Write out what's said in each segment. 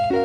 Hello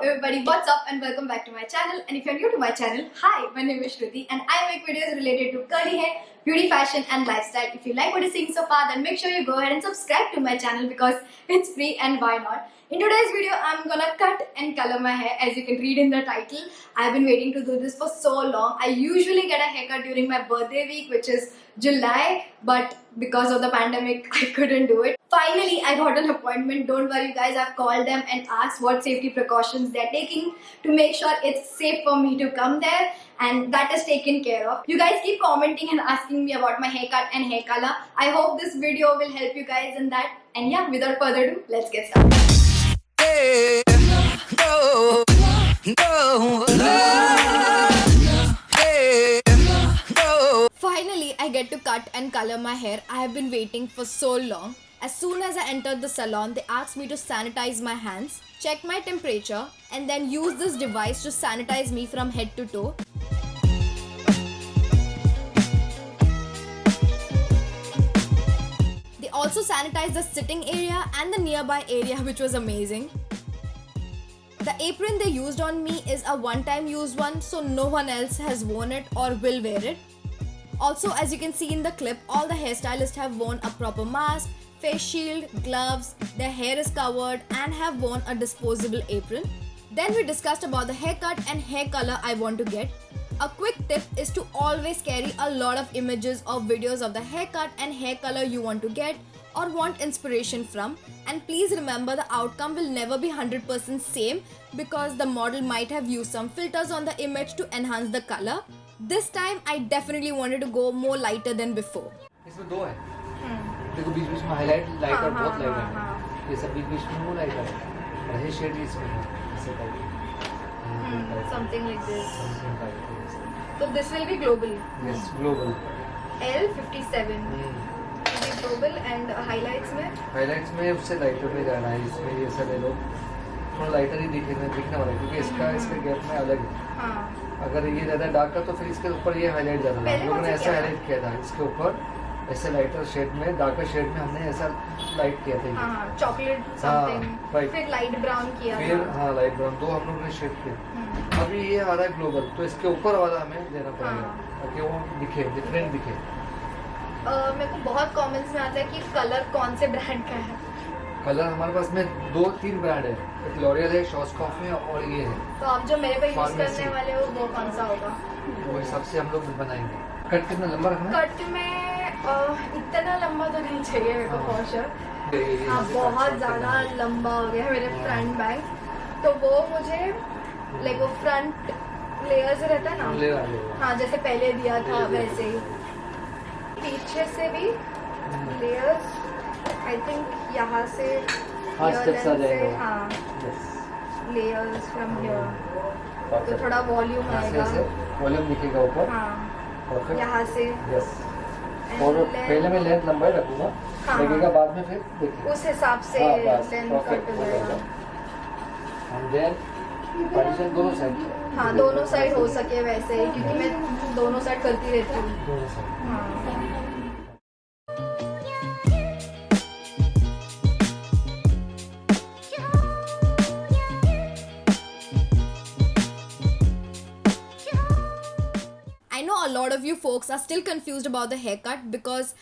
everybody, what's up and welcome back to my channel. And if you're new to my channel, hi, my name is Shruti and I make videos related to curly hair, beauty, fashion and lifestyle. If you like what you're seeing so far, then make sure you go ahead and subscribe to my channel because it's free and why not. In today's video, I'm gonna cut and color my hair as you can read in the title. I've been waiting to do this for so long. I usually get a haircut during my birthday week, which is July, but because of the pandemic, I couldn't do it. Finally, I got an appointment. Don't worry guys, I've called them and asked what safety precautions they're taking to make sure it's safe for me to come there, and that is taken care of. You guys keep commenting and asking me about my haircut and hair color. I hope this video will help you guys in that. And yeah, without further ado, let's get started. Finally, I get to cut and color my hair. I have been waiting for so long. As soon as I entered the salon, they asked me to sanitize my hands, check my temperature, and then use this device to sanitize me from head to toe. They also sanitized the sitting area and the nearby area, which was amazing. The apron they used on me is a one-time use one, so no one else has worn it or will wear it. Also, as you can see in the clip, all the hairstylists have worn a proper mask, face shield, gloves, their hair is covered and have worn a disposable apron. Then we discussed about the haircut and hair color I want to get. A quick tip is to always carry a lot of images or videos of the haircut and hair color you want to get or want inspiration from, and please remember the outcome will never be 100% same because the model might have used some filters on the image to enhance the color. This time I definitely wanted to go more lighter than before. इसमें दो है, देखो बीच बीच में highlight light और बहुत light है, ये सब बीच बीच में वो लाइट है, और ये शेड इसमें है, ऐसे type, Something like this. So this will be global. Yes, global. L57. Global and highlights में उससे लाइटर में जाना है, इसमें ये सब ले लो, थोड़ा लाइटर ही दिखने वाला है क्योंकि इसका गैप में अलग है। अगर ये ज़्यादा डार्क है तो फिर इसके ऊपर ये हाईलाइट ज़्यादा है। हम लोगों ने ऐसा हाईलाइट किया था, इसके ऊपर ऐसे लाइटर शेड में, डार्कर शेड में हमने ऐसा लाइट किया था, चॉकलेट समथिंग, फिर लाइट ब्राउन किया, फिर लाइट ब्राउन, दो हम लोगों ने शेड किया। अभी ये आ रहा है ग्लोबल, तो इसके ऊपर वाला हमें देना पड़ेगा ताकि वो दिखे, डिफरेंट दिखे। मेरे को बहुत कमेंट्स में आता है कि कलर कौन से ब्रांड का है। कलर हमारे पास में 2-3 ब्रांड है, एक लॉरियल है, शॉर्ट्सकॉफ है और ये है। तो आप जो मेरे पे यूज करने वाले हो वो कौन सा होगा? वो हिसाब से हम लोग बनाएंगे। कट कितना लंबा रखना है? कट में इतना लंबा तो नहीं चाहिए मेरे को फॉर श्योर। हाँ, बहुत ज़्यादा लंबा हो गया है मेरे फ्रंट बैंग, तो वो मुझे लाइक वो फ्रंट लेयर से रहता है ना, हाँ जैसे पहले दिया था वैसे ही। पीछे से भी लेयर्स आई थिंक यहाँ से लेयर्स फ्रॉम हियर, तो थोड़ा वॉल्यूम आएगा, वॉल्यूम दिखेगा ऊपर। हाँ, यहाँ से और पहले मैं लेंथ लंबा ही रखूंगा, लगेगा बाद में फिर देखिए उस हिसाब से लेंथ कट हो जाएगा। पार्टीशन दोनों साइड, हाँ दोनों साइड हो सके वैसे ही, क्योंकि मैं दोनों साइड करती रहती हूँ। I know a lot of you folks are still confused about the haircut because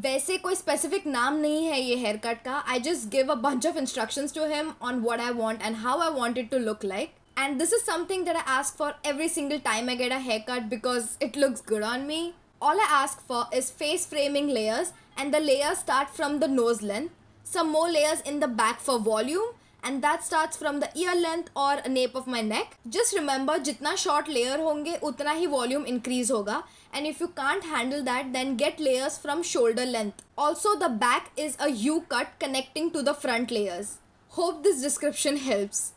वैसे कोई specific नाम नहीं है ये haircut का. I just give a bunch of instructions to him on what I want and how I want it to look like. And this is something that I ask for every single time I get a haircut because it looks good on me. All I ask for is face framing layers, and the layers start from the nose length, some more layers in the back for volume, and that starts from the ear length or nape of my neck. Just remember, जितना short layer होंगे उतना ही volume increase होगा, and if you can't handle that, then get layers from shoulder length. Also, the back is a U cut connecting to the front layers. Hope this description helps.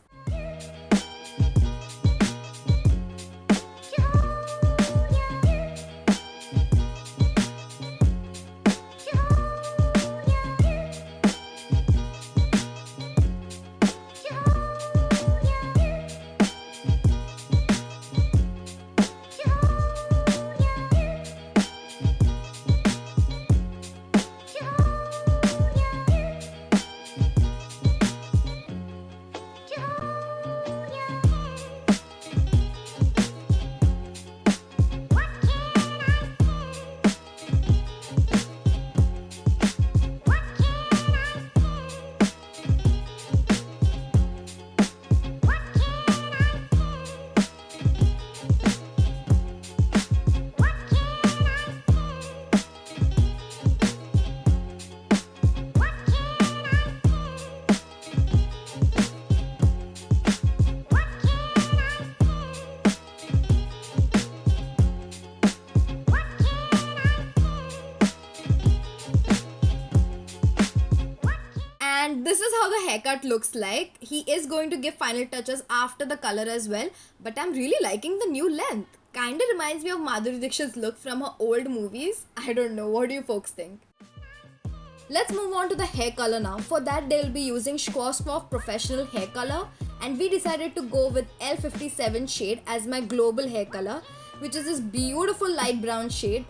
haircut looks like. He is going to give final touches after the color as well, but I'm really liking the new length. Kinda reminds me of Madhuri Dixit's look from her old movies. I don't know, what do you folks think? Let's move on to the hair color now. For that, they'll be using Schwarzkopf Professional Hair Color, and we decided to go with L57 shade as my global hair color, which is this beautiful light brown shade.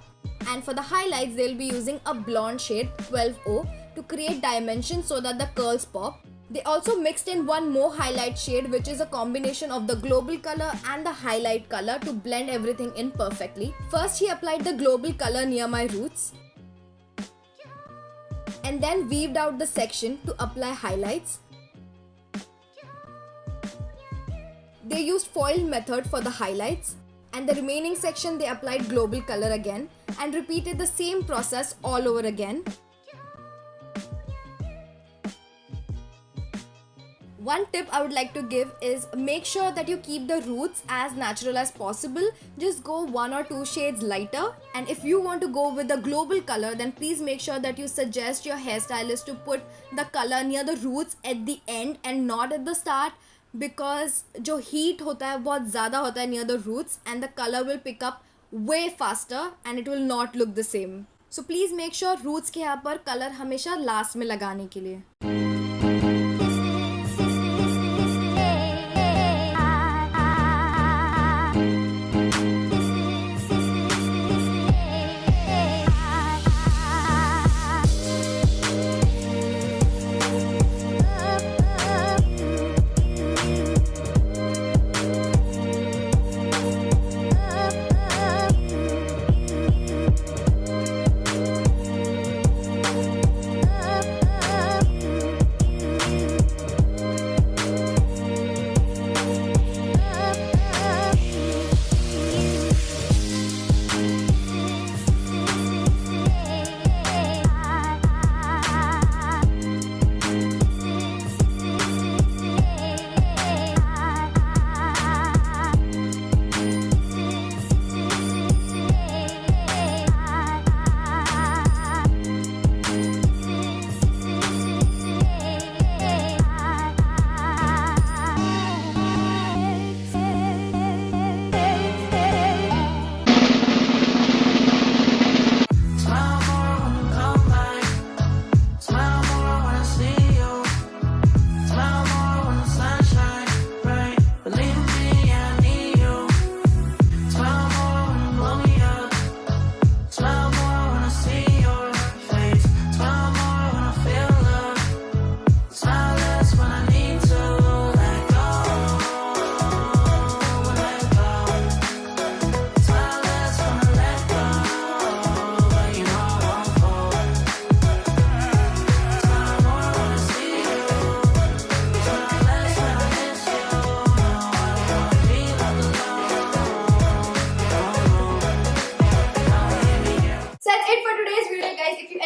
And for the highlights, they'll be using a blonde shade 12O to create dimension so that the curls pop. They also mixed in one more highlight shade, which is a combination of the global color and the highlight color to blend everything in perfectly. First, he applied the global color near my roots and then weaved out the section to apply highlights. They used foiled method for the highlights, and the remaining section they applied global color again and repeated the same process all over again. One tip I would like to give is make sure that you keep the roots as natural as possible. Just go 1 or 2 shades lighter, and if you want to go with the global color, then please make sure that you suggest your hairstylist to put the color near the roots at the end and not at the start, because जो heat होता है बहुत ज़्यादा होता है near the roots and the color will pick up way faster and it will not look the same. So please make sure roots के यहाँ पर color हमेशा last में लगाने के लिए.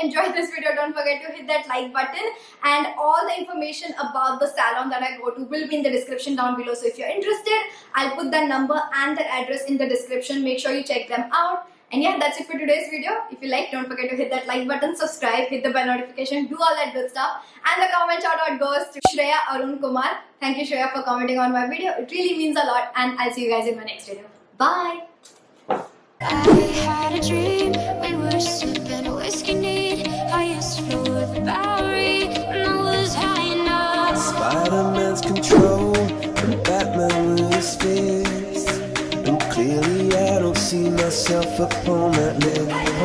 Enjoyed this video, don't forget to hit that like button, and all the information about the salon that I go to will be in the description down below. So if you're interested, I'll put the number and the address in the description. Make sure you check them out. And yeah, that's it for today's video. If you like, don't forget to hit that like button, subscribe, hit the bell notification, do all that good stuff. And the comment shout out goes to Shreya Arun Kumar. Thank you, Shreya, for commenting on my video. It really means a lot, and I'll see you guys in my next video. Bye. I had a dream, we were sipping whiskey neat. Highest floor of the Bowery, when I was high enough. Spider-Man's control, and Batman with his fist. And clearly I don't see myself upon that list.